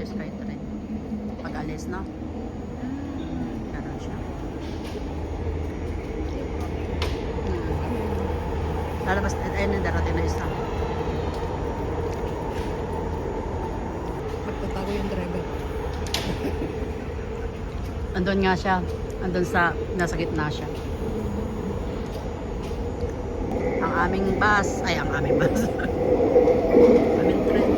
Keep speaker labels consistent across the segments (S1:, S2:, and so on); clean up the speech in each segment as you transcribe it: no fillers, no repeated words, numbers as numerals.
S1: tayo Skytrain. Pag alis, no? Ganun siya. Lalabas, ayun yung darating na isa.
S2: Magtatago yung driver.
S1: Andun nga siya. Andun sa, nasa gitna siya. Ang aming bus, ay ang aming bus. Aming train.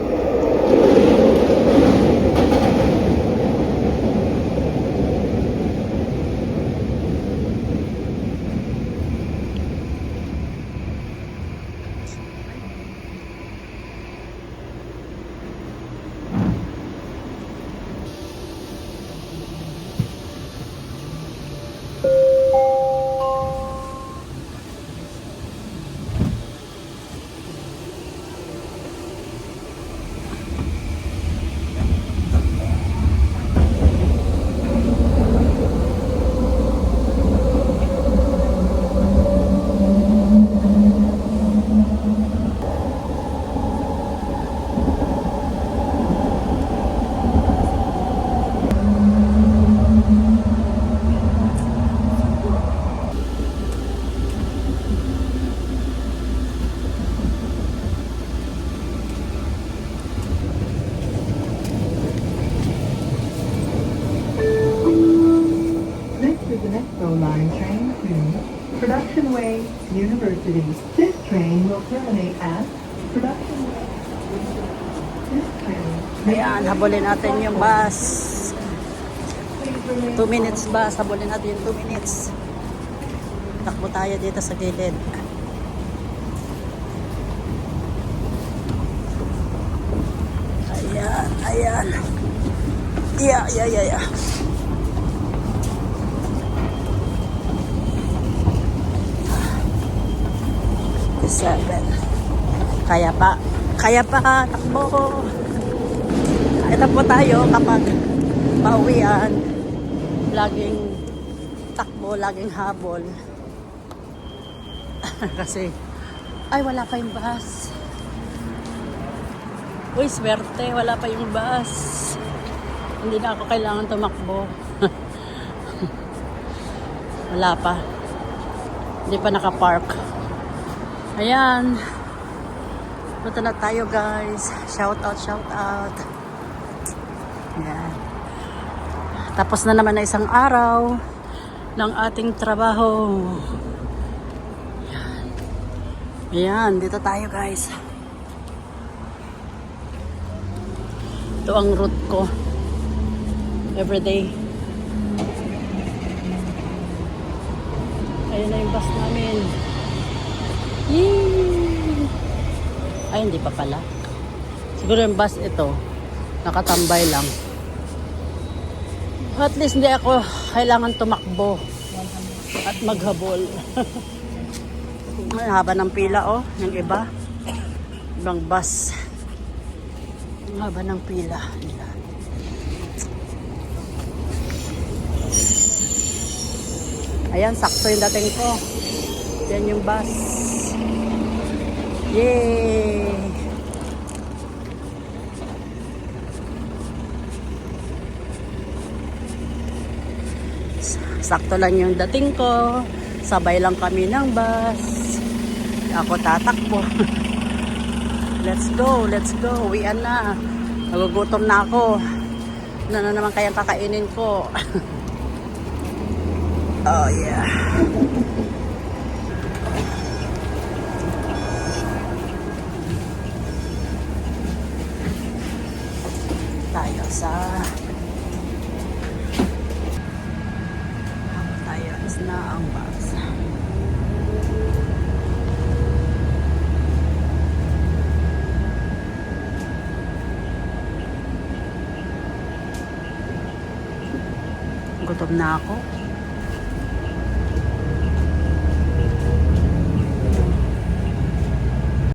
S3: Line train to Production Way University. This train will terminate at Production Way. This train.
S1: Ayan, habulin natin yung bus. 2 minutes bus, habulin natin yung 2 minutes. Takbo tayo dito sa gilid. Ayan, ayan. Yeah. 7. Kaya pa, takbo. Ito po tayo kapag pauwian, laging takbo, laging habol. Kasi, ay wala pa yung bus. Uy, swerte, wala pa yung bus. Hindi na ako kailangan tumakbo. Wala pa. Hindi pa nakapark. Ayan. Punta na tayo guys. Shout out. Ayan. Tapos na naman na isang araw ng ating trabaho. Ayan. Dito tayo guys. Ito ang route ko. Everyday. Ayun na yung bus namin. Yee! Ay, hindi pa pala. Siguro yung bus ito, nakatambay lang. At least hindi ako kailangan tumakbo at maghabol. Ay, haba ng pila oh, yung iba. Ibang bus. Ang haba ng pila nila. Ayan, sakto yung dating ko. Yan yung bus. Yay! Sakto lang yung dating ko. Sabay lang kami ng bus. Ako tatakbo. Let's go. Uwian na. Nagugutom na ako. Ano na naman kayang kakainin ko? Oh yeah. Tayo is na ang bus. Gutom na ako.